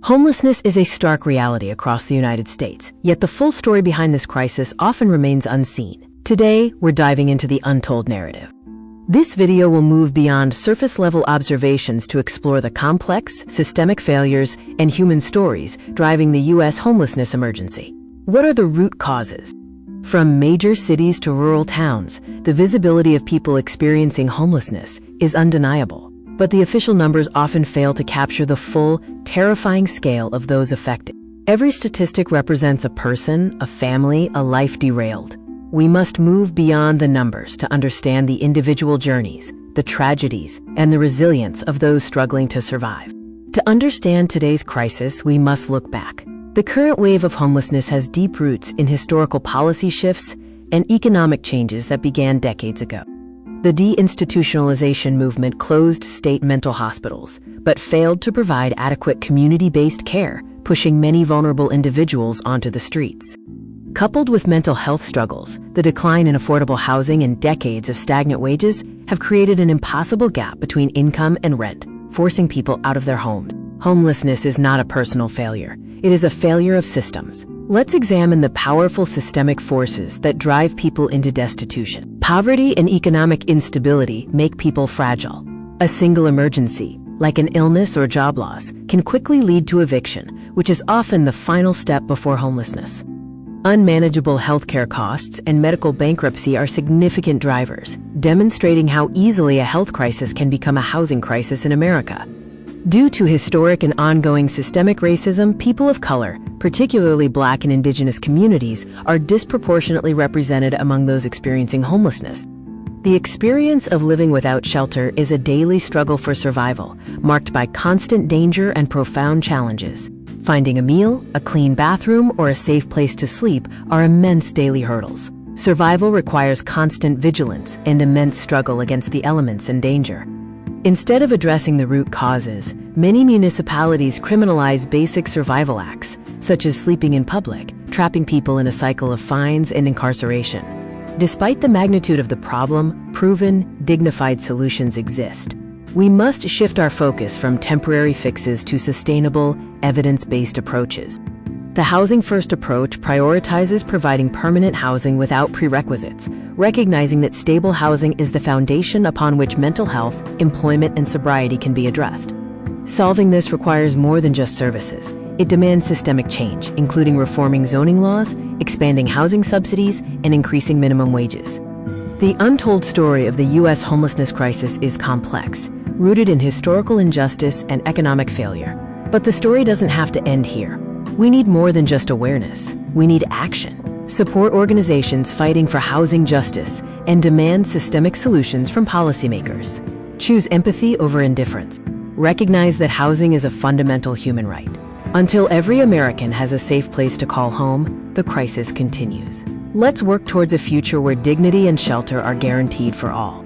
Homelessness is a stark reality across the United States, yet the full story behind this crisis often remains unseen. Today, we're diving into the untold narrative. This video will move beyond surface-level observations to explore the complex, systemic failures and human stories driving the U.S. homelessness emergency. What are the root causes? From major cities to rural towns, the visibility of people experiencing homelessness is undeniable. But the official numbers often fail to capture the full, terrifying scale of those affected. Every statistic represents a person, a family, a life derailed. We must move beyond the numbers to understand the individual journeys, the tragedies, and the resilience of those struggling to survive. To understand today's crisis, we must look back. The current wave of homelessness has deep roots in historical policy shifts and economic changes that began decades ago. The deinstitutionalization movement closed state mental hospitals, but failed to provide adequate community-based care, pushing many vulnerable individuals onto the streets. Coupled with mental health struggles, the decline in affordable housing and decades of stagnant wages have created an impossible gap between income and rent, forcing people out of their homes. Homelessness is not a personal failure. It is a failure of systems. Let's examine the powerful systemic forces that drive people into destitution. Poverty and economic instability make people fragile. A single emergency, like an illness or job loss, can quickly lead to eviction, which is often the final step before homelessness. Unmanageable healthcare costs and medical bankruptcy are significant drivers, demonstrating how easily a health crisis can become a housing crisis in America. Due to historic and ongoing systemic racism, people of color, particularly Black and Indigenous communities, are disproportionately represented among those experiencing homelessness. The experience of living without shelter is a daily struggle for survival, marked by constant danger and profound challenges. Finding a meal, a clean bathroom, or a safe place to sleep are immense daily hurdles. Survival requires constant vigilance and immense struggle against the elements and danger. Instead of addressing the root causes, many municipalities criminalize basic survival acts, such as sleeping in public, trapping people in a cycle of fines and incarceration. Despite the magnitude of the problem, proven, dignified solutions exist. We must shift our focus from temporary fixes to sustainable, evidence-based approaches. The Housing First approach prioritizes providing permanent housing without prerequisites, recognizing that stable housing is the foundation upon which mental health, employment, and sobriety can be addressed. Solving this requires more than just services. It demands systemic change, including reforming zoning laws, expanding housing subsidies, and increasing minimum wages. The untold story of the U.S. homelessness crisis is complex, rooted in historical injustice and economic failure. But the story doesn't have to end here. We need more than just awareness. We need action. Support organizations fighting for housing justice and demand systemic solutions from policymakers. Choose empathy over indifference. Recognize that housing is a fundamental human right. Until every American has a safe place to call home, the crisis continues. Let's work towards a future where dignity and shelter are guaranteed for all.